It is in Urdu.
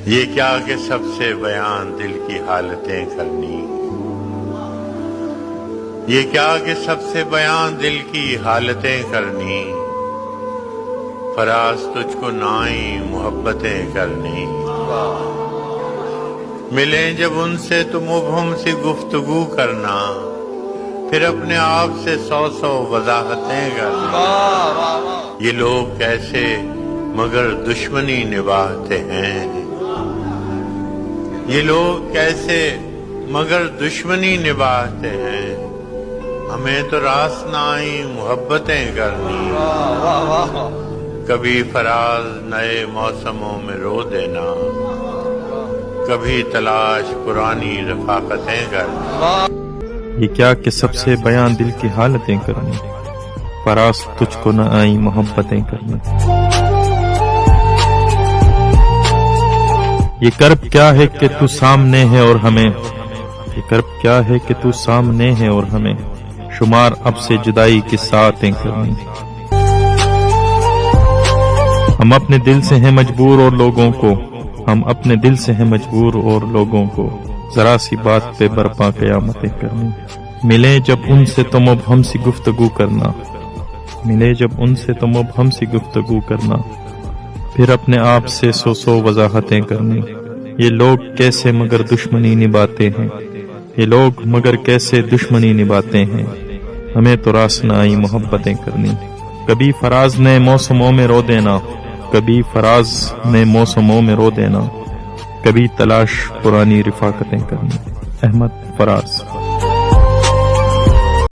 یہ کیا کہ سب سے بیان دل کی حالتیں کرنی، یہ کیا کہ سب سے بیان دل کی حالتیں کرنی، فراز تجھ کو نائی محبتیں کرنی، ملیں جب ان سے تو مبہم سی گفتگو کرنا، پھر اپنے آپ سے سو وضاحتیں کرنا۔ یہ لوگ کیسے مگر دشمنی نبھاتے ہیں، یہ لوگ کیسے مگر دشمنی نبھاتے ہیں، ہمیں تو راس نہ آئی محبتیں کرنی، کبھی فراز نئے موسموں میں رو دینا، کبھی تلاش پرانی رفاقتیں کرنی۔ یہ کیا کہ سب سے بیان دل کی حالتیں کرنی، فراز تجھ کو نہ آئی محبتیں کرنی۔ یہ کرب کیا ہے کہ تو سامنے ہے اور ہمیں، یہ کرب کیا ہے کہ تو سامنے ہے اور ہمیں، شمار اب سے جدائی کی ساعتیں کرنی۔ ہم اپنے دل سے ہیں مجبور اور لوگوں کو، ہم اپنے دل سے ہیں مجبور اور لوگوں کو، ذرا سی بات پہ برپا قیامتیں کرنی۔ ملے جب ان سے تو مبہم سی گفتگو کرنا، ملے جب ان سے تو مبہم سی گفتگو کرنا، پھر اپنے آپ سے سو وضاحتیں کرنی۔ یہ لوگ کیسے مگر دشمنی نبھاتے ہیں، یہ لوگ مگر کیسے دشمنی نبھاتے ہیں، ہمیں تو راس نہ آئی محبتیں کرنی۔ کبھی فراز نے موسموں میں رو دینا، کبھی فراز نے موسموں میں رو دینا، کبھی تلاش پرانی رفاقتیں کرنی۔ احمد فراز۔